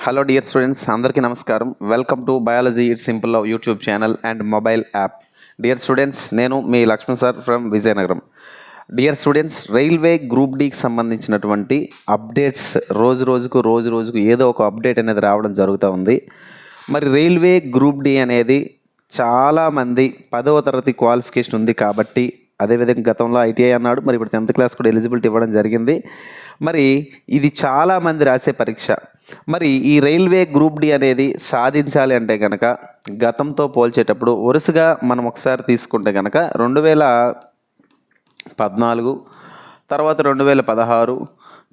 Hello dear students, అందరికీ నమస్కారం. Welcome to biology it's simple YouTube channel and mobile app. Dear students, నేను మీ Lakshman sir from Vizianagaram. Dear students, railway group డికి సంబంధించినటువంటి updates రోజు రోజుకు ఏదో ఒక అప్డేట్ అనేది రావడం జరుగుతూ ఉంది. మరి రైల్వే గ్రూప్ డి అనేది చాలామంది 10వ తరగతి క్వాలిఫికేషన్ ఉంది కాబట్టి, అదేవిధంగా గతంలో ఐటీఐ అన్నాడు, మరి ఇప్పుడు 10th క్లాస్ కూడా ఎలిజిబిలిటీ ఇవ్వడం జరిగింది. మరి ఇది చాలామంది రాసే పరీక్ష. మరి ఈ రైల్వే గ్రూప్ డి అనేది సాధించాలి అంటే కనుక గతంతో పోల్చేటప్పుడు వరుసగా మనం ఒకసారి తీసుకుంటే కనుక 2014, తర్వాత 2016,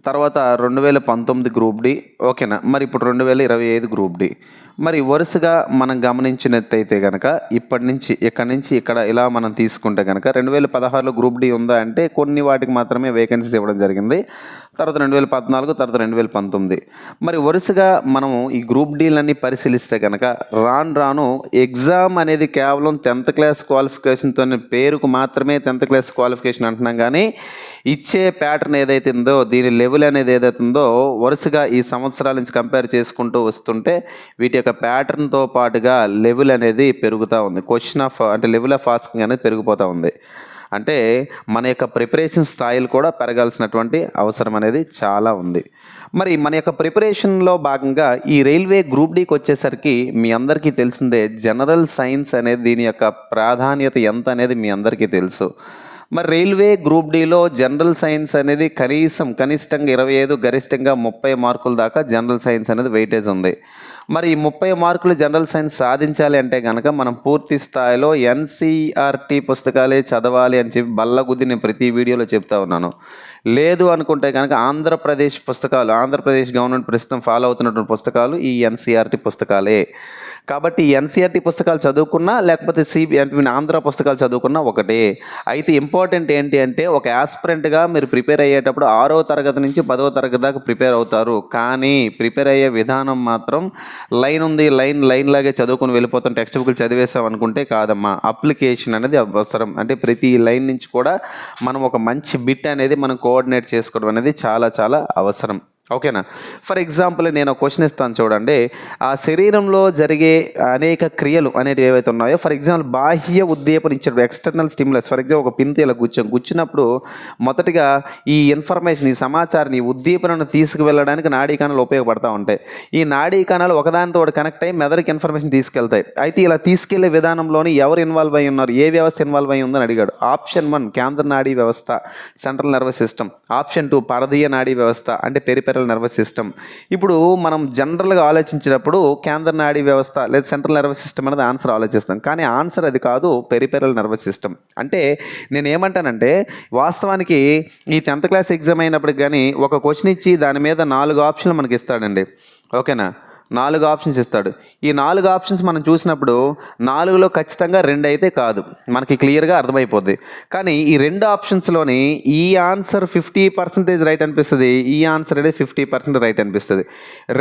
తర్వాత 2019 గ్రూప్ డి, ఓకేనా. మరి ఇప్పుడు 2025 గ్రూప్ డి. మరి వరుసగా మనం గమనించినట్టయితే కనుక ఇక్కడి నుంచి ఇక్కడ ఇలా మనం తీసుకుంటే కనుక 2016లో గ్రూప్ డి ఉందా అంటే కొన్ని వాటికి మాత్రమే వేకెన్సీస్ ఇవ్వడం జరిగింది. తర్వాత 2014, తర్వాత 2019. మరి వరుసగా మనము ఈ గ్రూప్ డీలన్నీ పరిశీలిస్తే కనుక రాను ఎగ్జామ్ అనేది కేవలం 10th క్లాస్ క్వాలిఫికేషన్తో పేరుకు మాత్రమే 10th క్లాస్ క్వాలిఫికేషన్ అంటున్నాం, కానీ ఇచ్చే ప్యాటర్న్ ఏదైతే ఉందో, దీని లెవెల్ అనేది ఏదైతే ఉందో వరుసగా ఈ సంవత్సరాల నుంచి కంపేర్ చేసుకుంటూ వస్తుంటే వీటి యొక్క ప్యాటర్న్తో పాటుగా లెవెల్ అనేది పెరుగుతూ ఉంది. లెవెల్ ఆఫ్ ఆస్కింగ్ అనేది పెరిగిపోతూ ఉంది. అంటే మన యొక్క ప్రిపరేషన్ స్థాయిలు కూడా పెరగాల్సినటువంటి అవసరం అనేది చాలా ఉంది. మరి మన యొక్క ప్రిపరేషన్లో భాగంగా ఈ రైల్వే గ్రూప్ డికి వచ్చేసరికి మీ అందరికీ తెలిసిందే, జనరల్ సైన్స్ అనేది దీని యొక్క ప్రాధాన్యత ఎంత అనేది మీ అందరికీ తెలుసు. మరి రైల్వే గ్రూప్ డిలో జనరల్ సైన్స్ అనేది కనిష్టంగా 25, గరిష్టంగా 30 మార్కుల దాకా జనరల్ సైన్స్ అనేది వెయిటేజ్ ఉంది. మరి ఈ 30 మార్కులు జనరల్ సైన్స్ సాధించాలి అంటే కనుక మనం పూర్తి స్థాయిలో ఎన్సీఆర్టీ పుస్తకాలే చదవాలి అని చెప్పి బల్లగుద్ది నేను ప్రతి వీడియోలో చెప్తా ఉన్నాను. లేదు అనుకుంటే కనుక ఆంధ్రప్రదేశ్ గవర్నమెంట్ ప్రస్తుతం ఫాలో అవుతున్నటువంటి పుస్తకాలు ఈ ఎన్సీఆర్టీ పుస్తకాలే. కాబట్టి ఎన్సీఆర్టీ పుస్తకాలు చదువుకున్నా లేకపోతే ఆంధ్ర పుస్తకాలు చదువుకున్నా ఒకటే. అయితే ఇంపార్టెంట్ ఏంటి అంటే, ఒక యాస్పిరెంట్గా మీరు ప్రిపేర్ అయ్యేటప్పుడు 6వ తరగతి నుంచి 10వ తరగతి దాకా ప్రిపేర్ అవుతారు, కానీ ప్రిపేర్ అయ్యే విధానం మాత్రం లైన్ లాగే చదువుకుని వెళ్ళిపోతాం, టెక్స్ట్ బుక్లు చదివేసాం అనుకుంటే కాదమ్మా. అప్లికేషన్ అనేది అవసరం. అంటే ప్రతి లైన్ నుంచి కూడా మనం ఒక మంచి బిట్ అనేది మనం కోఆర్డినేట్ చేసుకోవడం అనేది చాలా అవసరం, ఓకేనా. ఫర్ ఎగ్జాంపుల్ నేను ఒక క్వశ్చన్ ఇస్తాను చూడండి. ఆ శరీరంలో జరిగే అనేక క్రియలు అనేవి ఏవైతే ఉన్నాయో, ఫర్ ఎగ్జాంపుల్ బాహ్య ఉద్దీపన ఇచ్చేటప్పుడు ఎక్స్టర్నల్ స్టిమ్యులస్, ఫర్ ఎగ్జాంపుల్ ఒక పిన్తో ఇలా గుచ్చినప్పుడు మొదటిగా ఈ ఇన్ఫర్మేషన్, ఈ సమాచారాన్ని, ఈ ఉద్దీపనను తీసుకువెళ్ళడానికి నాడీ కణాలు ఉపయోగపడతా ఉంటాయి. ఈ నాడీ కణాలు ఒకదానితో కనెక్ట్ అయ్యి మెదడుకి ఇన్ఫర్మేషన్ తీసుకెళ్తాయి. అయితే ఇలా తీసుకెళ్లే విధానంలోని ఎవరు ఇన్వాల్వ్ అయ్యి ఉన్నారు, ఏ వ్యవస్థ ఇన్వాల్వ్ అయ్యి ఉందని అడిగాడు. ఆప్షన్ 1 కేంద్ర నాడీ వ్యవస్థ, సెంట్రల్ నర్వస్ సిస్టమ్. ఆప్షన్ 2 పరదీయ నాడీ వ్యవస్థ, అంటే పెరిఫెరల్ నర్వస్ సిస్టమ్. ఇప్పుడు మనం జనరల్గా ఆలోచించినప్పుడు కేంద్ర నాడీ వ్యవస్థ లేదా సెంట్రల్ నర్వస్ సిస్టమ్ అనేది ఆన్సర్ ఆలోచిస్తాం, కానీ ఆన్సర్ అది కాదు, పెరిఫెరల్ నర్వస్ సిస్టమ్. అంటే నేను ఏమంటానంటే, వాస్తవానికి ఈ 10th క్లాస్ ఎగ్జామ్ అయినప్పటికి కానీ ఒక క్వశ్చన్ ఇచ్చి దాని మీద 4 ఆప్షన్లు మనకి ఇస్తాడండి, ఓకేనా. 4 ఆప్షన్స్ ఇస్తాడు. ఈ 4 ఆప్షన్స్ మనం చూసినప్పుడు 4లో ఖచ్చితంగా 2 అయితే కాదు, మనకి క్లియర్గా అర్థమైపోద్ది. కానీ ఈ 2 ఆప్షన్స్లోని ఈ ఆన్సర్ 50% రైట్ అనిపిస్తుంది, ఈ ఆన్సర్ అనేది 50% రైట్ అనిపిస్తుంది.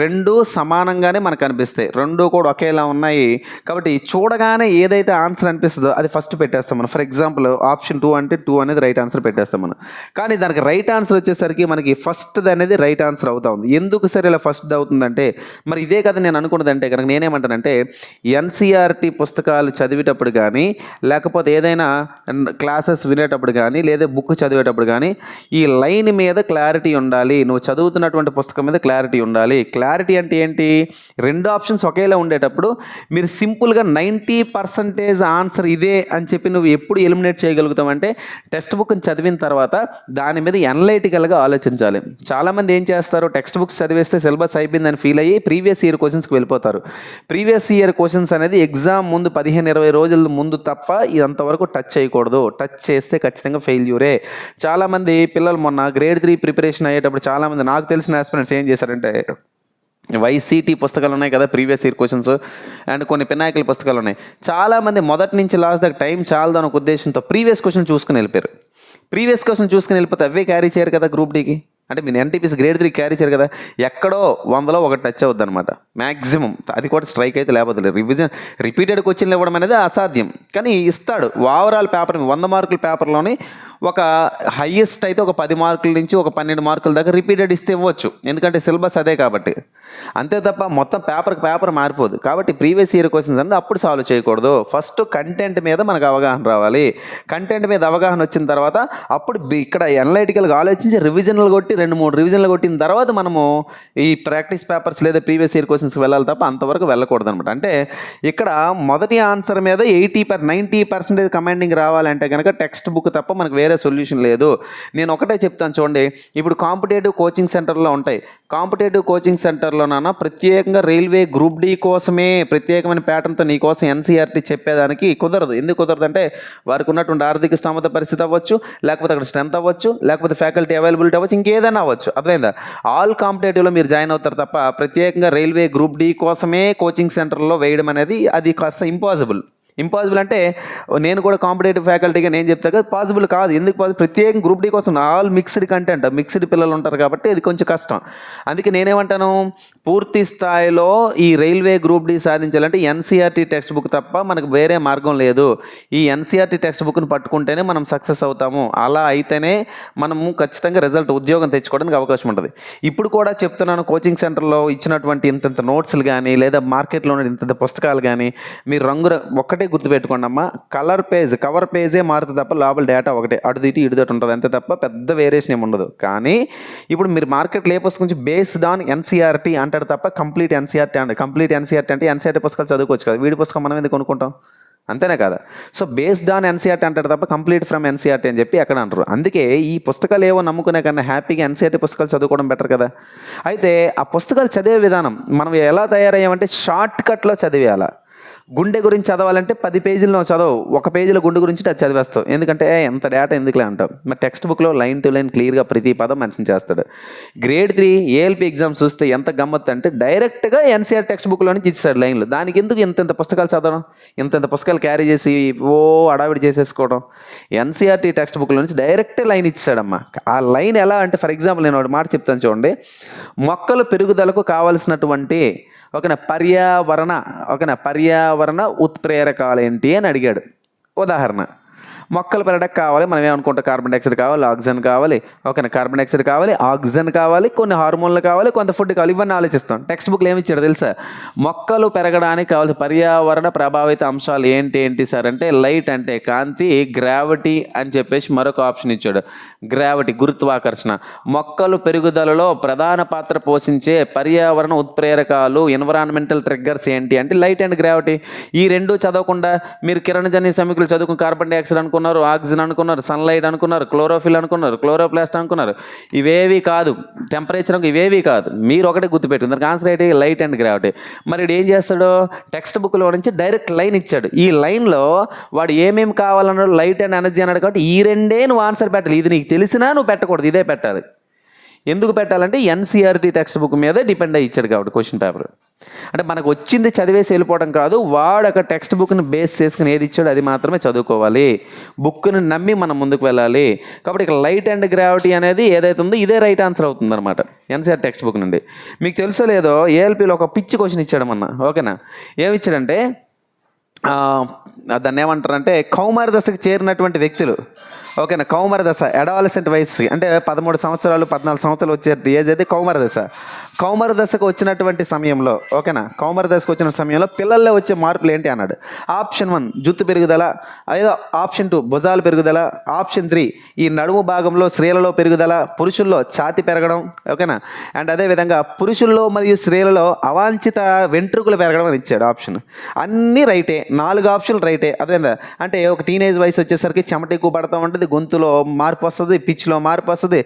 2 సమానంగానే మనకు అనిపిస్తాయి, 2 కూడా ఒకేలా ఉన్నాయి. కాబట్టి చూడగానే ఏదైతే ఆన్సర్ అనిపిస్తుందో అది ఫస్ట్ పెట్టేస్తాం మనం. ఫర్ ఎగ్జాంపుల్ ఆప్షన్ 2 అంటే 2 అనేది రైట్ ఆన్సర్ పెట్టేస్తాం మనం. కానీ దానికి రైట్ ఆన్సర్ వచ్చేసరికి మనకి ఫస్ట్ అనేది రైట్ ఆన్సర్ అవుతా ఉంది. ఎందుకు సరే ఇలా ఫస్ట్ అవుతుందంటే, మరి ఇదే కదా నేను అనుకున్నదంటే కనుక నేనేమంటానంటే, ఎన్సీఆర్టీ పుస్తకాలు చదివేటప్పుడు కానీ లేకపోతే ఏదైనా క్లాసెస్ వినేటప్పుడు కానీ లేదా బుక్ చదివేటప్పుడు కానీ ఈ లైన్ మీద క్లారిటీ ఉండాలి. నువ్వు చదువుతున్నటువంటి పుస్తకం మీద క్లారిటీ ఉండాలి. క్లారిటీ అంటే ఏంటి, 2 ఆప్షన్స్ ఒకేలా ఉండేటప్పుడు మీరు సింపుల్గా 90% ఆన్సర్ ఇదే అని చెప్పి నువ్వు ఎప్పుడు ఎలిమినేట్ చేయగలుగుతావంటే టెక్స్ట్ బుక్ని చదివిన తర్వాత దాని మీద ఎనలైటికల్గా ఆలోచించాలి. చాలామంది ఏం చేస్తారు, టెక్స్ట్ బుక్స్ చదివేస్తే సిలబస్ అయిపోయిందని ఫీల్ అయ్యి ప్రీవియస్ ఇయర్ క్వశ్చన్స్కి వెళ్ళిపోతారు. ప్రీవియస్ ఇయర్ క్వశ్చన్స్ అనేది ఎగ్జామ్ ముందు 15-20 రోజుల ముందు తప్ప ఇదంతవరకు టచ్ చేయకూడదు. టచ్ చేస్తే ఖచ్చితంగా ఫెయిల్యూరే. చాలామంది పిల్లలు మొన్న గ్రేడ్ 3 ప్రిపరేషన్ అయ్యేటప్పుడు చాలామంది నాకు తెలిసిన ఆస్పిరెంట్స్ ఏం చేశారంటే, వైసీటీ పుస్తకాలు ఉన్నాయి కదా, ప్రీవియస్ ఇయర్ క్వశ్చన్స్ అండ్ కొన్ని పినాకిల్ పుస్తకాలు ఉన్నాయి. చాలామంది మొదటి నుంచి లాస్ట్ దాకా టైం చాలదు అనే ఉద్దేశంతో ప్రీవియస్ క్వశ్చన్ చూసుకుని వెళ్ళిపోయారు. ప్రీవియస్ క్వశ్చన్ చూసుకుని వెళ్ళిపోతే అవే క్యారీ చేయరు కదా గ్రూప్ డికి. అంటే మీరు ఎన్టీపీసీ గ్రేడ్ 3 క్యారీ చేయరు కదా, ఎక్కడో 100లో 1 టచ్ అవుద్ది అనమాట. మ్యాక్సిమం అది కూడా స్ట్రైక్ అయితే లేకపోతే రివిజన్ రిపీటెడ్ క్వశ్చన్లు ఇవ్వడం అనేది అసాధ్యం, కానీ ఇస్తాడు. ఓవరాల్ పేపర్ 100 మార్కుల పేపర్లోని ఒక హైయెస్ట్ అయితే ఒక 10 మార్కుల నుంచి ఒక 12 మార్కుల దాకా రిపీటెడ్ ఇస్తే ఇవ్వచ్చు, ఎందుకంటే సిలబస్ అదే కాబట్టి. అంతే తప్ప మొత్తం పేపర్కి పేపర్ మారిపోదు. కాబట్టి ప్రీవియస్ ఇయర్ క్వశ్చన్స్ అనేది అప్పుడు సాల్వ్ చేయకూడదు. ఫస్ట్ కంటెంట్ మీద మనకు అవగాహన రావాలి. కంటెంట్ మీద అవగాహన వచ్చిన తర్వాత అప్పుడు ఇక్కడ అనలైటికల్గా ఆలోచించి రివిజన్లు కొట్టి 2-3 రివిజన్లు కొట్టిన తర్వాత మనము ఈ ప్రాక్టీస్ పేపర్స్ లేదా ప్రీవియస్ ఇయర్ క్వశ్చన్స్కి వెళ్ళాలి తప్ప అంతవరకు వెళ్ళకూడదు అనమాట. అంటే ఇక్కడ మొదటి ఆన్సర్ మీద 90% కమాండింగ్ రావాలంటే కనుక టెక్స్ట్ బుక్ తప్ప మనకు వేరే సొల్యూషన్ లేదు. నేను ఒకటే చెప్తాను చూడండి, ఇప్పుడు కాంపిటేటివ్ కోచింగ్ సెంటర్లో ఉంటాయి. కాంపిటేటివ్ కోచింగ్ సెంటర్లోనైనా ప్రత్యేకంగా రైల్వే గ్రూప్ డి కోసమే ప్రత్యేకమైన ప్యాటర్న్తో నీ కోసం ఎన్సీఆర్టీ చెప్పేదానికి కుదరదు. ఎందుకు కుదరదు అంటే వారికి ఉన్నటువంటి ఆర్థిక స్తోమత పరిస్థితి అవ్వచ్చు, లేకపోతే అక్కడ స్ట్రెంత్ అవ్వచ్చు, లేకపోతే ఫ్యాకల్టీ అవైలబిలిటీ అవ్వచ్చు, ఇంకేదైనా అవ్వచ్చు. అర్థమైందా? ఆల్ కాంపిటేటివ్లో మీరు జాయిన్ అవుతారు తప్ప ప్రత్యేకంగా రైల్వే గ్రూప్ డి కోసమే కోచింగ్ సెంటర్లో వేయడం అనేది అది కాస్త ఇంపాసిబుల్ అంటే నేను కూడా కాంపిటేటివ్ ఫ్యాకల్టీగా నేను చెప్తా కదా, పాసిబుల్ కాదు. ఎందుకు పాసిబుల్? ప్రత్యేకంగా గ్రూప్ డి కోసం ఆల్ మిక్స్డ్ కంటెంట్, మిక్స్డ్ పిల్లలు ఉంటారు కాబట్టి అది కొంచెం కష్టం. అందుకే నేనేమంటాను, పూర్తి స్థాయిలో ఈ రైల్వే గ్రూప్ డి సాధించాలంటే ఎన్సీఆర్టీ టెక్స్ట్ బుక్ తప్ప మనకు వేరే మార్గం లేదు. ఈ ఎన్సీఆర్టీ టెక్స్ట్ బుక్ని పట్టుకుంటేనే మనం సక్సెస్ అవుతాము. అలా అయితేనే మనము ఖచ్చితంగా రిజల్ట్ ఉద్యోగం తెచ్చుకోవడానికి అవకాశం ఉంటుంది. ఇప్పుడు కూడా చెప్తున్నాను, కోచింగ్ సెంటర్లో ఇచ్చినటువంటి ఇంత నోట్స్లు కానీ లేదా మార్కెట్లో ఉన్న ఇంత పుస్తకాలు కానీ మీరు ఒక్కటే గుర్తుపెట్టుకోండి అమ్మా, కవర్ పేజే మారుతుంది తప్ప లోపల డేటా ఒకటే, అటు ఇటు ఉంటుంది అంతే తప్ప పెద్ద వేరియేషన్ ఏమి ఉండదు. కానీ ఇప్పుడు మీరు మార్కెట్లో ఏ పుస్తకం నుంచి బేస్డ్ ఆన్ ఎన్సీఆర్టీ అంటాడు తప్ప కంప్లీట్ ఎన్సీఆర్టీ అంటే ఎన్సీఆర్టీ పుస్తకాలు చదువుకోవచ్చు కదా, వీడి పుస్తకం మనం ఎందుకు కొనుక్కుంటాం? అంతేనే కదా. సో బేస్డ్ ఆన్ ఎన్సీఆర్టీ అంటారు తప్ప కంప్లీట్ ఫ్రమ్ ఎన్సీఆర్టీ అని చెప్పి ఎక్కడ అంటారు. అందుకే ఈ పుస్తకాలు ఏవో నమ్ముకునే కన్నా హ్యాపీగా ఎన్సీఆర్టీ పుస్తకాలు చదువుకోవడం బెటర్ కదా. అయితే ఆ పుస్తకాలు చదివే విధానం మనం ఎలా తయారయ్యామంటే షార్ట్ కట్లో చదివేయాల. గుండె గురించి చదవాలంటే 10 పేజీల్లో చదవు, 1 పేజీలో గుండె గురించి అది చదివేస్తావు, ఎందుకంటే ఎంత డేటా ఎందుకులే అంటావు. మరి టెక్స్ట్ బుక్లో లైన్ టు లైన్ క్లియర్గా ప్రతి పదం మెన్షన్ చేస్తాడు. గ్రేడ్ 3 ఏఎల్పి ఎగ్జామ్ చూస్తే ఎంత గమ్మత్తు అంటే డైరెక్ట్గా ఎన్సీఆర్ టెక్స్ట్ బుక్లో నుంచి ఇచ్చాడు లైన్లు. దానికి ఎందుకు ఇంత పుస్తకాలు చదవడం, ఇంత పుస్తకాలు క్యారీ చేసి అడావిడి చేసేసుకోవడం? ఎన్సీఆర్టీ టెక్స్ట్ బుక్లో నుంచి డైరెక్ట్ లైన్ ఇచ్చాడమ్మా. ఆ లైన్ ఎలా అంటే, ఫర్ ఎగ్జాంపుల్ నేను ఒక మాట చెప్తాను చూడండి, మొక్కల పెరుగుదలకు కావలసినటువంటి పర్యావరణ ఉత్ప్రేరకాలు ఏంటి అని అడిగాడు. ఉదాహరణ, మొక్కలు పెరగడానికి కావాలి, మనం ఏమనుకుంటాం, కార్బన్ డైఆక్సైడ్ కావాలి, ఆక్సిజన్ కావాలి, కార్బన్ డైఆక్సైడ్ కావాలి, ఆక్సిజన్ కావాలి, కొన్ని హార్మోన్లు కావాలి, కొంత ఫుడ్ కావాలి, ఇవన్నీ ఆలోచిస్తాం. టెక్స్ట్ బుక్లో ఏమి ఇచ్చాడు తెలుసా? మొక్కలు పెరగడానికి కావాల్సిన పర్యావరణ ప్రభావిత అంశాలు ఏంటి సార్ అంటే, లైట్ అంటే కాంతి, గ్రావిటీ అని చెప్పేసి మరొక ఆప్షన్ ఇచ్చాడు. గ్రావిటీ, గురుత్వాకర్షణ. మొక్కలు పెరుగుదలలో ప్రధాన పాత్ర పోషించే పర్యావరణ ఉత్ప్రేరకాలు, ఎన్విరాన్మెంటల్ ట్రిగ్గర్స్ ఏంటి అంటే లైట్ అండ్ గ్రావిటీ. ఈ రెండు చదవకుండా మీరు కిరణజన్య సమీకరణలు చదువుకుని కార్బన్ డైఆక్సైడ్ అనుకున్నారు, ఆక్సిజన్ అనుకున్నారు, సన్లైట్ అనుకున్నారు, క్లోరోఫిల్ అనుకున్నారు, క్లోరోప్లాస్ట్ అనుకున్నారు. ఇవేవి కాదు, టెంపరేచర్ ఇవేవి కాదు. మీరు ఒకటే గుర్తుపెట్టింది, దానికి ఆన్సర్ అయితే లైట్ అండ్ గ్రావిటీ. మరి ఏం చేస్తాడు, టెక్స్ట్ బుక్లో నుంచి డైరెక్ట్ లైన్ ఇచ్చాడు. ఈ లైన్లో వాడు ఏమేమి కావాలన్నాడు, లైట్ అండ్ ఎనర్జీ అన్నాడు. కాబట్టి ఈ రెండే నువ్వు ఆన్సర్ పెట్టాలి. ఇది నీకు తెలిసినా నువ్వు పెట్టకూడదు, ఇదే పెట్టాలి. ఎందుకు పెట్టాలంటే ఎన్సీఆర్టీ టెక్స్ట్ బుక్ మీదే డిపెండ్ అయ్యి ఇచ్చాడు కాబట్టి క్వశ్చన్ పేపర్. అంటే మనకు వచ్చింది చదివేసి వెళ్ళిపోవడం కాదు, వాడు ఒక టెక్స్ట్ బుక్ని బేస్ చేసుకుని ఏది ఇచ్చాడో అది మాత్రమే చదువుకోవాలి. బుక్ని నమ్మి మనం ముందుకు వెళ్ళాలి. కాబట్టి ఇక్కడ లైట్ అండ్ గ్రావిటీ అనేది ఏదైతే ఉందో ఇదే రైట్ ఆన్సర్ అవుతుంది అనమాట ఎన్సీఆర్ టెక్స్ట్ బుక్ నుండి. మీకు తెలుసో లేదో, ఏఎల్పీలో ఒక పిచ్చి క్వశ్చన్ ఇచ్చాడు మొన్న. ఓకేనా, ఏమి ఇచ్చాడంటే దాన్ని ఏమంటారంటే కౌమార దశకు చేరినటువంటి వ్యక్తులు, ఓకేనా, కౌమార దశ అడాలసెంట్ వయసు అంటే 13 సంవత్సరాలు 14 సంవత్సరాలు వచ్చే ఏజ్ అయితే కౌమార దశ. కౌమార దశకు వచ్చినటువంటి సమయంలో, ఓకేనా, కౌమార దశకు వచ్చిన సమయంలో పిల్లల్లో వచ్చే మార్పులు ఏంటి అన్నాడు. ఆప్షన్ 1 జుట్టు పెరుగుదల, అదేదో ఆప్షన్ 2 భుజాలు పెరుగుదల, ఆప్షన్ 3 ఈ నడుము భాగంలో స్త్రీలలో పెరుగుదల, పురుషుల్లో ఛాతి పెరగడం, ఓకేనా, అండ్ అదేవిధంగా పురుషుల్లో మరియు స్త్రీలలో అవాంఛిత వెంట్రుకలు పెరగడం అని ఇచ్చాడు ఆప్షన్. అన్నీ రైటే, 4 ఆప్షన్లు రైటే. అదేందా అంటే ఒక టీనేజ్ వయసు వచ్చేసరికి చెమట ఎక్కువ పడతా ఉంటుంది, గొంతులో మార్పు వస్తుంది, పిచ్లో మార్పు వస్తుంది,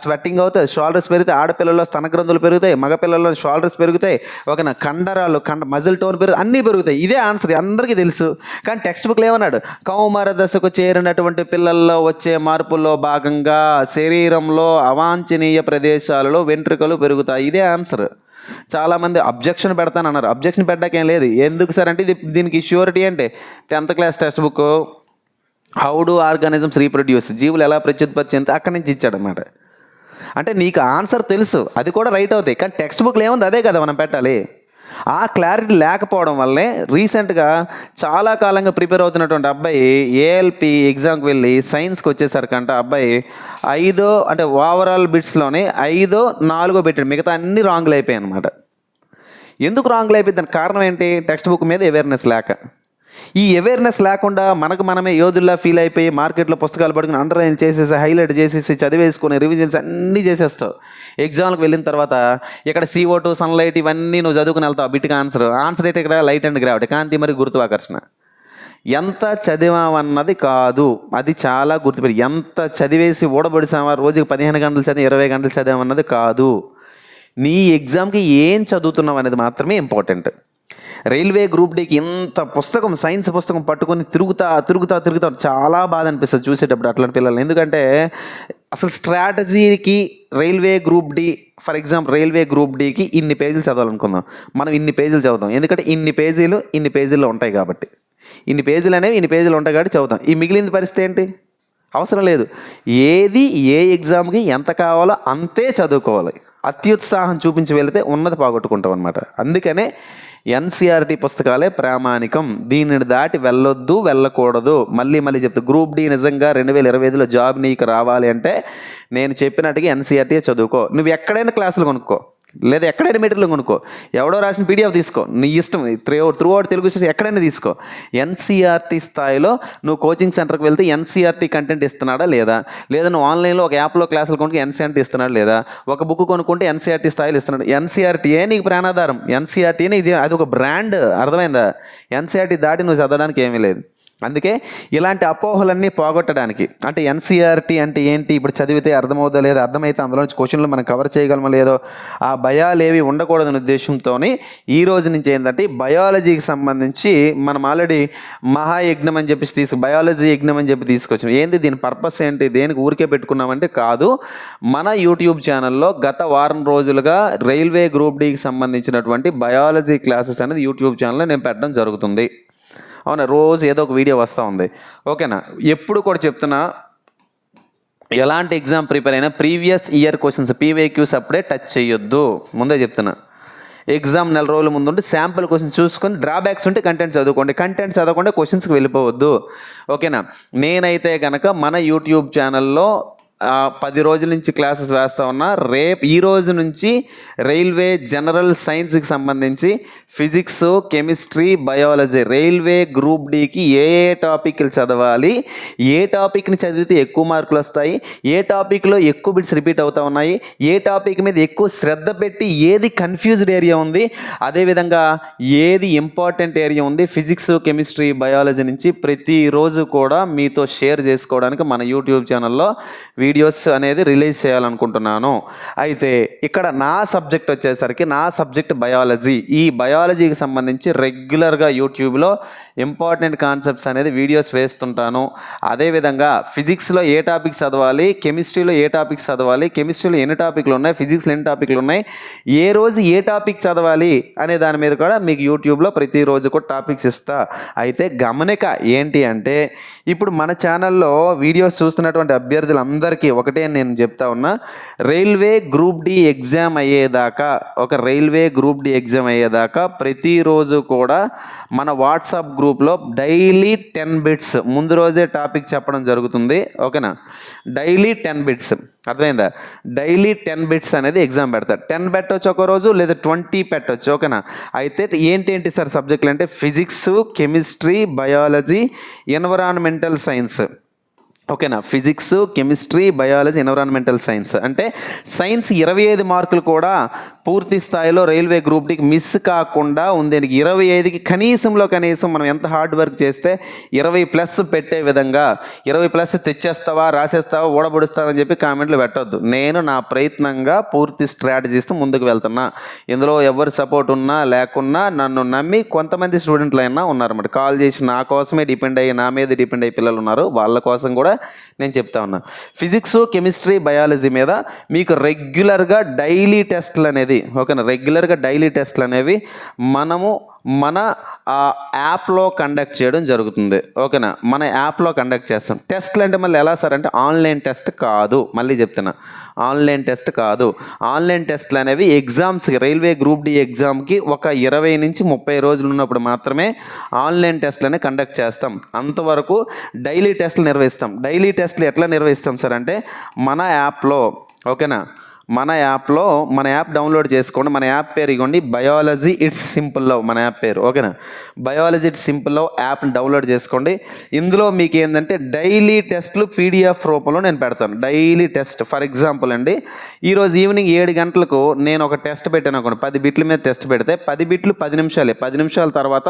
స్వెట్టింగ్ అవుతుంది, షోల్డర్స్ పెరుగుతాయి, ఆడపిల్లల్లో స్తనగ్రంథులు పెరుగుతాయి, మగపిల్లల్లో షోల్డర్స్ పెరుగుతాయి, ఓకేనా, కండరాలు మజిల్ టోన్ పెరుగుతాయి, అన్నీ పెరుగుతాయి. ఇదే ఆన్సర్, అందరికీ తెలుసు. కానీ టెక్స్ట్ బుక్లో ఏమన్నాడు, కౌమార దశకు చేరినటువంటి పిల్లల్లో వచ్చే మార్పుల్లో భాగంగా శరీరంలో అవాంఛనీయ ప్రదేశాలలో వెంట్రుకలు పెరుగుతాయి. ఇదే ఆన్సర్. చాలామంది అబ్జెక్షన్ పెడతానన్నారు. అబ్జెక్షన్ పెట్టడానికి ఏం లేదు. ఎందుకు సార్ అంటే దీనికి ష్యూరిటీ అంటే 10th class text book how do organisms reproduce, జీవులు ఎలా ప్రత్యుత్పత్తి చెందితే అక్కడి నుంచి ఇచ్చాడనమాట. అంటే నీకు ఆన్సర్ తెలుసు, అది కూడా రైట్ అవుతాయి. కానీ టెక్స్ట్ బుక్లో ఏముంది అదే కదా మనం పెట్టాలి. ఆ క్లారిటీ లేకపోవడం వల్లే రీసెంట్గా చాలా కాలంగా ప్రిపేర్ అవుతున్నటువంటి అబ్బాయి ఏఎల్పి ఎగ్జామ్కి వెళ్ళి సైన్స్కి వచ్చేసరికంట అబ్బాయి 5 అంటే ఓవరాల్ బిట్స్లోనే 5 4 పెట్టాడు, మిగతా అన్ని రాంగ్లు అయిపోయాయి అనమాట. ఎందుకు రాంగ్లు అయిపోయింది? దానికి కారణం ఏంటి? టెక్స్ట్ బుక్ మీద అవేర్నెస్ లేక. ఈ అవేర్నెస్ లేకుండా మనకు మనమే యోధుల్లా ఫీల్ అయిపోయి మార్కెట్లో పుస్తకాలు పట్టుకుని అండర్లైన్ చేసేసి హైలైట్ చేసేసి చదివేసుకొని రివిజన్స్ అన్నీ చేసేస్తావు. ఎగ్జామ్కి వెళ్ళిన తర్వాత ఇక్కడ CO2 సన్లైట్ ఇవన్నీ నువ్వు చదువుకుని వెళ్తావు. బిట్గా ఆన్సర్ అయితే ఇక్కడ లైట్ అండ్ గ్రావిటీ, కాంతి మరి గురుత్వాకర్షణ. ఎంత చదివామన్నది కాదు, అది చాలా గుర్తుపెట్టి. ఎంత చదివేసి ఊడబడిసామా, రోజుకి 15 గంటలు చదివి 20 గంటలు చదివామన్నది కాదు. నీ ఎగ్జామ్కి ఏం చదువుతున్నావు అనేది మాత్రమే ఇంపార్టెంట్. రైల్వే గ్రూప్ డీకి ఇంత పుస్తకం, సైన్స్ పుస్తకం పట్టుకొని తిరుగుతా చాలా బాధ అనిపిస్తుంది చూసేటప్పుడు అట్లాంటి పిల్లలు. ఎందుకంటే అసలు స్ట్రాటజీకి railway group D, for example railway group డీకి ఇన్ని పేజీలు చదవాలనుకుందాం, మనం ఇన్ని పేజీలు చదువుతాం. ఎందుకంటే ఇన్ని పేజీల్లో ఉంటాయి కాబట్టి, ఇన్ని పేజీలు ఉంటాయి కాబట్టి చదువుతాం. ఈ మిగిలిన పరిస్థితి ఏంటి? అవసరం లేదు. ఏది ఏ ఎగ్జామ్కి ఎంత కావాలో అంతే చదువుకోవాలి. అత్యుత్సాహం చూపించి వెళితే ఉన్నది పోగొట్టుకుంటాం అనమాట. అందుకనే NCERT పుస్తకాలే ప్రామాణికం. దీనిని దాటి వెళ్ళకూడదు. మళ్ళీ చెప్తా, గ్రూప్ డి నిజంగా 2025లో జాబ్ నీకు రావాలి అంటే నేను చెప్పినట్టుగా NCERT చదువుకో. నువ్వు ఎక్కడైనా క్లాసులు కొనుక్కో, లేదా ఎక్కడైనా మెటీరియల్ కొనుక్కో, ఎవడో రాసిన PDF తీసుకో, నీ ఇష్టం. త్రూ అవుట్ తెలుగు ఎక్కడైనా తీసుకో. NCERT స్థాయిలో నువ్వు కోచింగ్ సెంటర్కి వెళ్తే NCERT కంటెంట్ ఇస్తున్నాడా లేదా నువ్వు ఆన్లైన్లో ఒక యాప్లో క్లాసులు కొనుక్కు NCERT ఇస్తున్నాడు లేదా, ఒక బుక్ కొనుక్కుంటే NCERT స్థాయిలో ఇస్తున్నాడు. NCERTయే నీకు ప్రాణాధారం, NCERT నీకు అది ఒక బ్రాండ్, అర్థమైందా? NCERT దాటి నువ్వు చదవడానికి ఏమీ లేదు. అందుకే ఇలాంటి అపోహలన్నీ పోగొట్టడానికి, అంటే NCERT అంటే ఏంటి, ఇప్పుడు చదివితే అర్థమవుతుందో లేదో, అర్థమైతే అందులో నుంచి క్వశ్చన్లు మనం కవర్ చేయగలమో లేదో, ఆ భయాలు ఏవి ఉండకూడదనే ఉద్దేశంతో ఈ రోజు నుంచి ఏంటంటే బయాలజీకి సంబంధించి మనం ఆల్రెడీ మహాయజ్ఞం అని చెప్పి బయాలజీ యజ్ఞం అని చెప్పి తీసుకొచ్చాం. ఏంది దీని పర్పస్ ఏంటి, దేనికి ఊరికే పెట్టుకున్నామంటే కాదు, మన యూట్యూబ్ ఛానల్లో గత వారం రోజులుగా రైల్వే గ్రూప్ డీకి సంబంధించినటువంటి బయాలజీ క్లాసెస్ అనేది యూట్యూబ్ ఛానల్లో నేను పెట్టడం జరుగుతుంది. అవునా, రోజు ఏదో ఒక వీడియో వస్తూ ఉంది. ఓకేనా, ఎప్పుడు కూడా చెప్తున్నా, ఎలాంటి ఎగ్జామ్ ప్రిపేర్ అయినా ప్రీవియస్ ఇయర్ క్వశ్చన్స్ PYQs అప్పుడే టచ్ చేయొద్దు. ముందే చెప్తున్నా, ఎగ్జామ్ 4 రోజుల ముందు ఉండి శాంపుల్ క్వశ్చన్ చూసుకొని డ్రాబ్యాక్స్ ఉంటే కంటెంట్ చదవకుండా క్వశ్చన్స్కి వెళ్ళిపోవద్దు. ఓకేనా, నేనైతే కనుక మన యూట్యూబ్ ఛానల్లో 10 రోజుల నుంచి క్లాసెస్ వేస్తూ ఉన్నా. ఈ రోజు నుంచి రైల్వే జనరల్ సైన్స్కి సంబంధించి physics, chemistry, biology, railway group డీకి ఏ టాపిక్లు చదవాలి, ఏ టాపిక్ని చదివితే ఎక్కువ మార్కులు వస్తాయి, ఏ టాపిక్లో ఎక్కువ బిట్స్ రిపీట్ అవుతూ ఉన్నాయి, ఏ టాపిక్ మీద ఎక్కువ శ్రద్ధ పెట్టి ఏది కన్ఫ్యూజ్డ్ ఏరియా ఉంది, అదేవిధంగా ఏది ఇంపార్టెంట్ ఏరియా ఉంది, ఫిజిక్స్, కెమిస్ట్రీ, బయాలజీ నుంచి ప్రతిరోజు కూడా మీతో షేర్ చేసుకోవడానికి మన యూట్యూబ్ ఛానల్లో వీడియోస్ అనేది రిలీజ్ చేయాలనుకుంటున్నాను. అయితే ఇక్కడ నా సబ్జెక్ట్ వచ్చేసరికి నా సబ్జెక్ట్ బయాలజీ. ఈ బయాలజీకి సంబంధించి రెగ్యులర్గా యూట్యూబ్లో ఇంపార్టెంట్ కాన్సెప్ట్స్ అనేది వీడియోస్ వేస్తుంటాను. అదేవిధంగా ఫిజిక్స్లో ఏ టాపిక్ చదవాలి, కెమిస్ట్రీలో ఏ టాపిక్స్ చదవాలి, కెమిస్ట్రీలో ఎన్ని టాపిక్లు ఉన్నాయి, ఫిజిక్స్లో ఎన్ని టాపిక్లు ఉన్నాయి, ఏ రోజు ఏ టాపిక్ చదవాలి అనే దాని మీద కూడా మీకు యూట్యూబ్లో ప్రతిరోజు కూడా టాపిక్స్ ఇస్తా. అయితే గమనిక ఏంటి అంటే, ఇప్పుడు మన ఛానల్లో వీడియోస్ చూస్తున్నటువంటి అభ్యర్థులందరికీ ఒకటే నేను చెప్తా ఉన్నా, రైల్వే గ్రూప్ డి ఎగ్జామ్ అయ్యేదాకా ప్రతిరోజు కూడా మన వాట్సాప్ గ్రూప్లో డైలీ 10 బిట్స్ ముందు రోజే టాపిక్ చెప్పడం జరుగుతుంది. ఓకేనా, డైలీ 10 బిట్స్, అర్థమైందా? డైలీ 10 బిట్స్ అనేది ఎగ్జామ్ పెడతారు. 10 పెట్టవచ్చు ఒక రోజు, లేదా 20 పెట్టవచ్చు. ఓకేనా, అయితే ఏంటి సార్ సబ్జెక్టులు అంటే physics, chemistry, biology, environmental science. ఓకేనా, physics, chemistry, biology, environmental science. అంటే సైన్స్ 25 మార్కులు కూడా పూర్తి స్థాయిలో రైల్వే గ్రూప్ డీకి మిస్ కాకుండా ఉంది. 25కి కనీసం మనం ఎంత హార్డ్ వర్క్ చేస్తే 20+ పెట్టే విధంగా, 20+ తెచ్చేస్తావా, రాసేస్తావా, ఓడబడుస్తావా అని చెప్పి కామెంట్లు పెట్టొద్దు. నేను నా ప్రయత్నంగా పూర్తి స్ట్రాటజీస్తో ముందుకు వెళ్తున్నా. ఇందులో ఎవరు సపోర్ట్ ఉన్నా లేకున్నా నన్ను నమ్మి కొంతమంది స్టూడెంట్లు అయినా ఉన్నారన్నమాట. కాల్ చేసి నా కోసమే డిపెండ్ అయ్యి, నా మీద డిపెండ్ అయ్యి పిల్లలు ఉన్నారు. వాళ్ళ కోసం కూడా నేను చెప్తా ఉన్నా. ఫిజిక్స్, కెమిస్ట్రీ, బయాలజీ మీద మీకు రెగ్యులర్గా డైలీ టెస్ట్లు అనేది ఓకేనా. రెగ్యులర్గా డైలీ టెస్ట్లు అనేవి మనము మన యాప్లో కండక్ట్ చేయడం జరుగుతుంది, ఓకేనా. మన యాప్లో కండక్ట్ చేస్తాం. టెస్ట్లు అంటే మళ్ళీ ఎలా సార్ అంటే ఆన్లైన్ టెస్ట్ కాదు, మళ్ళీ చెప్తున్నా, ఆన్లైన్ టెస్ట్ కాదు. ఆన్లైన్ టెస్ట్లు అనేవి ఎగ్జామ్స్కి, రైల్వే గ్రూప్ డి ఎగ్జామ్కి ఒక 20 నుంచి 30 రోజులు ఉన్నప్పుడు మాత్రమే ఆన్లైన్ టెస్ట్లు అనేవి కండక్ట్ చేస్తాం. అంతవరకు డైలీ టెస్ట్లు నిర్వహిస్తాం. డైలీ టెస్ట్లు ఎట్లా నిర్వహిస్తాం సార్ అంటే మన యాప్లో, ఓకేనా. మన యాప్లో, మన యాప్ డౌన్లోడ్ చేసుకోండి. మన యాప్ పేరు ఇవ్వండి, బయాలజీ ఇట్స్ సింపుల్ లవ్, మన యాప్ పేరు, ఓకేనా. బయాలజీ ఇట్స్ సింపుల్ లవ్ యాప్ని డౌన్లోడ్ చేసుకోండి. ఇందులో మీకు ఏంటంటే డైలీ టెస్ట్లు పీడిఎఫ్ రూపంలో నేను పెడతాను. డైలీ టెస్ట్, ఫర్ ఎగ్జాంపుల్ అండి, ఈరోజు ఈవినింగ్ 7 గంటలకు నేను ఒక టెస్ట్ పెట్టాను అనుకోండి, 10 బిట్ల మీద టెస్ట్ పెడితే 10 బిట్లు 10 నిమిషాలే. 10 నిమిషాల తర్వాత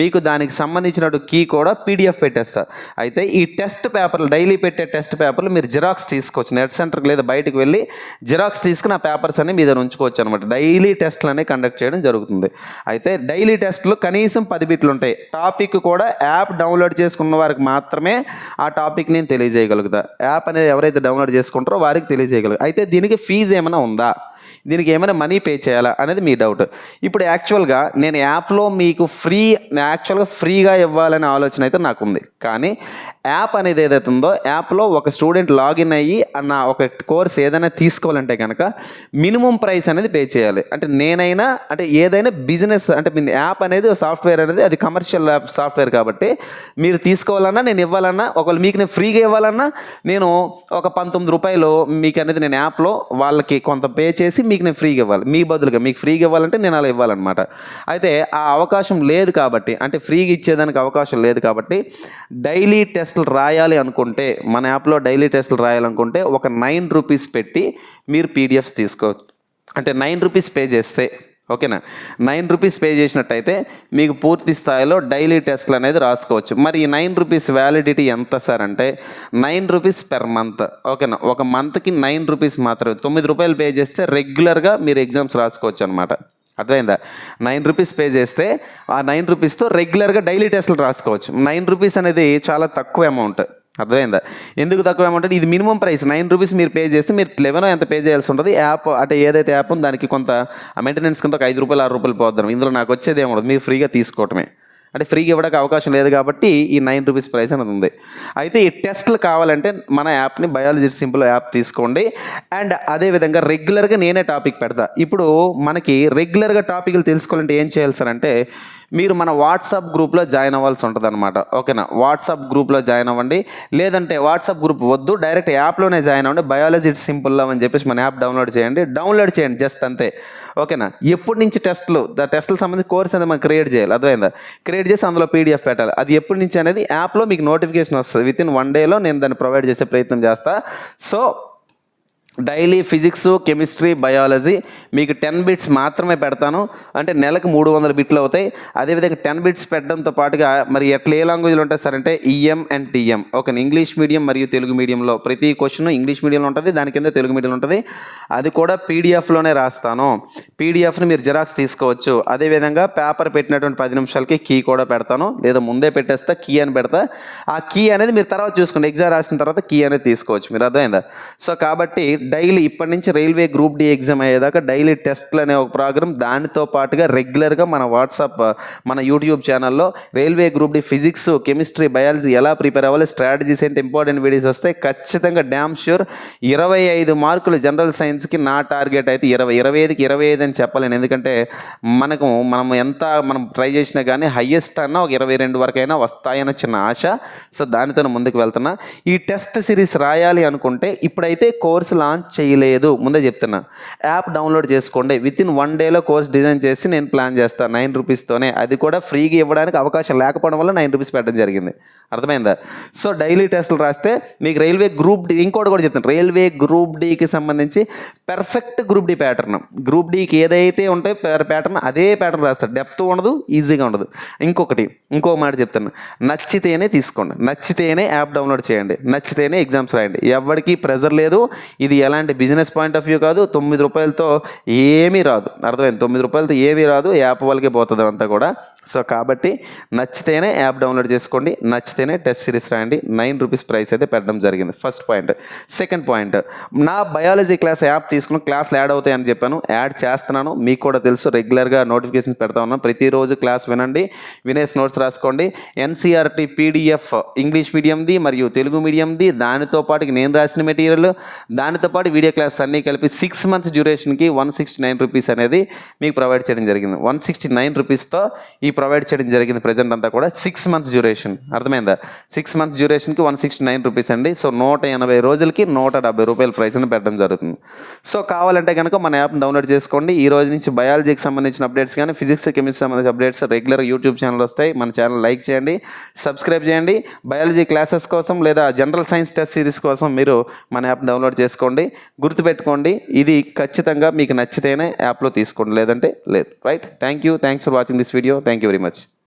మీకు దానికి సంబంధించినట్టు కీ కూడా పీడిఎఫ్ పెట్టేస్తా. అయితే ఈ టెస్ట్ పేపర్లు, డైలీ పెట్టే టెస్ట్ పేపర్లు మీరు జిరాక్స్ తీసుకోవచ్చు, నెట్ సెంటర్కి లేదా బయటకు వెళ్ళి జిరాక్స్ తీసుకుని ఆ పేపర్స్ అన్ని మీ దగ్గర ఉంచుకోవచ్చు అనమాట. డైలీ టెస్ట్లు అనేవి కండక్ట్ చేయడం జరుగుతుంది. అయితే డైలీ టెస్ట్లు కనీసం 10 బిట్లు ఉంటాయి. టాపిక్ కూడా యాప్ డౌన్లోడ్ చేసుకున్న వారికి మాత్రమే ఆ టాపిక్ నేను తెలియజేయగలుగుతా. యాప్ అనేది ఎవరైతే డౌన్లోడ్ చేసుకుంటారో వారికి తెలియజేయగలుగుతా. అయితే దీనికి ఫీజు ఏమైనా ఉందా, దీనికి ఏమైనా మనీ పే చేయాలా అనేది మీ డౌట్. ఇప్పుడు యాక్చువల్గా నేను యాప్లో మీకు ఫ్రీగా ఇవ్వాలనే ఆలోచన అయితే నాకు ఉంది. కానీ యాప్ అనేది ఏదైతే ఉందో, యాప్లో ఒక స్టూడెంట్ లాగిన్ అయ్యి అన్న ఒక కోర్స్ ఏదైనా తీసుకోవాలంటే కనుక మినిమం ప్రైస్ అనేది పే చేయాలి. అంటే నేనైనా, అంటే ఏదైనా బిజినెస్, అంటే మీ యాప్ అనేది సాఫ్ట్వేర్ అనేది అది కమర్షియల్ సాఫ్ట్వేర్ కాబట్టి మీరు తీసుకోవాలన్నా, నేను ఇవ్వాలన్నా, ఒకవేళ మీకు నేను ఫ్రీగా ఇవ్వాలన్నా నేను ఒక 19 రూపాయలు మీకు అనేది నేను యాప్లో వాళ్ళకి కొంత పే చేసి మీకు నేను ఫ్రీగా ఇవ్వాలి. మీ బదులుగా మీకు ఫ్రీగా ఇవ్వాలంటే నేను అలా ఇవ్వాలన్నమాట. అయితే ఆ అవకాశం లేదు కాబట్టి, అంటే ఫ్రీగా ఇచ్చేదానికి అవకాశం లేదు కాబట్టి డైలీ టెస్టులు రాయాలి అనుకుంటే, మన యాప్లో డైలీ టెస్టులు రాయాలనుకుంటే ఒక 9 రూపీస్ పెట్టి మీరు పీడిఎఫ్స్ తీసుకోవచ్చు. అంటే 9 రూపీస్ పే చేస్తే, ఓకేనా, 9 రూపీస్ పే చేసినట్టయితే మీకు పూర్తి స్థాయిలో డైలీ టెస్ట్లు అనేది రాసుకోవచ్చు. మరి ఈ 9 రూపీస్ వ్యాలిడిటీ ఎంత సార్ అంటే 9 రూపీస్ పెర్ మంత్, ఓకేనా. ఒక మంత్కి 9 రూపీస్ మాత్రమే. 9 రూపాయలు పే చేస్తే రెగ్యులర్గా మీరు ఎగ్జామ్స్ రాసుకోవచ్చు అనమాట. అర్థమైందా? 9 రూపీస్ పే చేస్తే ఆ 9 రూపీస్తో రెగ్యులర్గా డైలీ టెస్టులు రాసుకోవచ్చు. 9 రూపీస్ అనేది చాలా తక్కువ అమౌంట్. అర్థమైందా? ఎందుకు తక్కువ అమౌంట్ అంటే ఇది మినిమం ప్రైస్. 9 రూపీస్ మీరు పే చేస్తే మీరు 11 ఎంత పే చేయాల్సి ఉంటుంది. యాప్ అంటే ఏదైతే యాప్ ఉందో దానికి కొంత మెయింటెనెన్స్ కింద ఒక 5 రూపాయలు 6 రూపాయలు పోద్దాం. ఇందులో నాకు వచ్చేది ఏముండదు, మీరు ఫ్రీగా తీసుకోవటమే. అంటే ఫ్రీగా ఇవ్వడానికి అవకాశం లేదు కాబట్టి ఈ 9 రూపీస్ ప్రైస్ అనేది ఉంది. అయితే ఈ టెస్ట్లు కావాలంటే మన యాప్ని బయాలజీ సింపుల్ యాప్ తీసుకోండి. అండ్ అదేవిధంగా రెగ్యులర్గా నేనే టాపిక్ పెడతా. ఇప్పుడు మనకి రెగ్యులర్గా టాపిక్లు తెలుసుకోవాలంటే ఏం చేయాలి సార్ అంటే మీరు మన వాట్సాప్ గ్రూప్లో జాయిన్ అవ్వాల్సి ఉంటుంది అనమాట, ఓకేనా. వాట్సాప్ గ్రూప్లో జాయిన్ అవ్వండి. లేదంటే వాట్సాప్ గ్రూప్ వద్దు, డైరెక్ట్ యాప్లోనే జాయిన్ అవ్వండి. బయాలజీ సింపుల్ లవ్ అని చెప్పేసి మన యాప్ డౌన్లోడ్ చేయండి జస్ట్ అంతే, ఓకేనా. ఎప్పటి నుంచి టెస్టులు సంబంధించి కోర్స్ అనేది మనం క్రియేట్ చేయాలి. అర్థమైందా? క్రియేట్ చేసి అందులో పీడిఎఫ్ పెట్టాలి. అది ఎప్పటి నుంచి అనేది యాప్లో మీకు నోటిఫికేషన్ వస్తుంది. విత్ ఇన్ 1 డేలో నేను దాన్ని ప్రొవైడ్ చేసే ప్రయత్నం చేస్తా. So daily physics, chemistry, biology మీకు 10 బిట్స్ మాత్రమే పెడతాను. అంటే నెలకు 300 బిట్లు అవుతాయి. అదేవిధంగా 10 బిట్స్ పెట్టడంతో పాటుగా మరి ఎట్లా ఏ లాంగ్వేజ్లో ఉంటాయి సార్ అంటే EM and TM, okay. English medium మరియు తెలుగు మీడియంలో ప్రతి క్వశ్చన్ ఇంగ్లీష్ మీడియంలో ఉంటుంది, దాని కింద తెలుగు మీడియంలో ఉంటుంది. అది కూడా పీడిఎఫ్లోనే రాస్తాను. పీడిఎఫ్ని మీరు జిరాక్స్ తీసుకోవచ్చు. అదేవిధంగా పేపర్ పెట్టినటువంటి 10 నిమిషాలకి కీ కూడా పెడతాను, లేదా ముందే పెట్టేస్తా, కీ అని పెడతా. ఆ కీ అనేది మీరు తర్వాత చూసుకోండి, ఎగ్జామ్ రాసిన తర్వాత కీ అనేది తీసుకోవచ్చు. మీరు అర్థమైందా? సో కాబట్టి డైలీ ఇప్పటి నుంచి రైల్వే గ్రూప్ డి ఎగ్జామ్ అయ్యేదాకా డైలీ టెస్ట్లు అనే ఒక ప్రోగ్రామ్, దానితో పాటుగా రెగ్యులర్గా మన వాట్సాప్, మన యూట్యూబ్ ఛానల్లో railway group D physics, chemistry, biology ఎలా ప్రిపేర్ అవ్వాలి, స్ట్రాటజీస్ ఏంటి, ఇంపార్టెంట్ వీడియోస్ వస్తాయి. ఖచ్చితంగా డ్యామ్ ష్యూర్ 25 మార్కులు జనరల్ సైన్స్కి నా టార్గెట్ అయితే 25కి 25 అని చెప్పలేను. ఎందుకంటే మనం ట్రై చేసినా కానీ హయ్యెస్ట్ అన్న ఒక 22 వరకైనా వస్తాయని చిన్న ఆశ. సో దానితో ముందుకు వెళ్తున్నా. ఈ టెస్ట్ సిరీస్ రాయాలి అనుకుంటే ఇప్పుడైతే కోర్సు లాంచ్ చేయలేదు, ముందే చెప్తున్నా. యాప్ డౌన్లోడ్ చేసుకోండి. విత్ ఇన్ 1 డేలో కోర్స్ డిజైన్ చేసి నేను ప్లాన్ చేస్తాను 9 రూపీస్తోనే. అది కూడా ఫ్రీగా ఇవ్వడానికి అవకాశం లేకపోవడం వల్ల 9 రూపీస్ పెట్టడం జరిగింది. అర్థమైందా? సో డైలీ టెస్టులు రాస్తే మీకు రైల్వే గ్రూప్ డి, ఇంకోటి కూడా చెప్తాను, రైల్వే గ్రూప్ డికి సంబంధించి perfect group D pattern, group డికి ఏదైతే ఉంటాయో ప్యాటర్న్ అదే ప్యాటర్న్ రాస్తారు. డెప్త్ ఉండదు, ఈజీగా ఉండదు. ఇంకో మాట చెప్తాను, నచ్చితేనే తీసుకోండి, నచ్చితేనే యాప్ డౌన్లోడ్ చేయండి, నచ్చితేనే ఎగ్జామ్స్ రాయండి. ఎవరికి ప్రెజర్ లేదు. ఇది ఎలాంటి బిజినెస్ పాయింట్ ఆఫ్ వ్యూ కాదు. 9 రూపాయలతో ఏమీ రాదు. అర్థమైంది? 9 రూపాయలతో ఏమీ రాదు. యాప్ వాళ్ళకే పోతుంది అంతా కూడా. సో కాబట్టి నచ్చితేనే యాప్ డౌన్లోడ్ చేసుకోండి, నచ్చితేనే టెస్ట్ సిరీస్ రాయండి. 9 రూపీస్ ప్రైస్ అయితే పెట్టడం జరిగింది. First point. సెకండ్ పాయింట్, నా బయాలజీ క్లాస్ యాప్ తీసుకుని క్లాసులు యాడ్ అవుతాయని చెప్పాను, యాడ్ చేస్తున్నాను. మీకు కూడా తెలుసు, రెగ్యులర్గా నోటిఫికేషన్స్ పెడతా ఉన్నాను. ప్రతిరోజు క్లాస్ వినండి, వినేసి నోట్స్ రాసుకోండి. ఎన్సీఆర్టీ పీడిఎఫ్ ఇంగ్లీష్ మీడియంది మరియు తెలుగు మీడియంది, దానితో పాటు నేను రాసిన మెటీరియల్, దానితో పాటు వీడియో క్లాస్ అన్నీ కలిపి 6 మంత్స్ డ్యూరేషన్కి 169 రూపీస్ అనేది మీకు ప్రొవైడ్ చేయడం జరిగింది. 169 రూపీస్తో ఈ ప్రొవైడ్ చేయడం జరిగింది. ప్రజెంట్ అంతా కూడా 6 మంత్స్ డ్యూరేషన్, అర్థమైందా? 6 మంత్స్ డ్యూరేషన్కి 169 రూపీస్ అండి. సో 180 రోజులకి 170 రూపాయల ప్రైస్ని పెట్టడం జరుగుతుంది. సో కావాలంటే కనుక మన యాప్ని డౌన్లోడ్ చేసుకోండి. ఈ రోజు నుంచి బయాలజీకి సంబంధించిన అప్డేట్స్ కానీ ఫిజిక్స్ కెమిస్ట్రీ సంబంధించిన అప్డేట్స్ రెగ్యులర్ యూట్యూబ్ ఛానల్ వస్తాయి. మన ఛానల్ లైక్ చేయండి, సబ్స్క్రైబ్ చేయండి. బయాలజీ క్లాసెస్ కోసం లేదా జనరల్ సైన్స్ టెస్ట్ సిరీస్ కోసం మీరు మన యాప్ డౌన్లోడ్ చేసుకోండి. గుర్తుపెట్టుకోండి, ఇది ఖచ్చితంగా మీకు నచ్చితేనే యాప్లో తీసుకోండి, లేదంటే లేదు. Right? Thanks for watching this video. Thank you very much.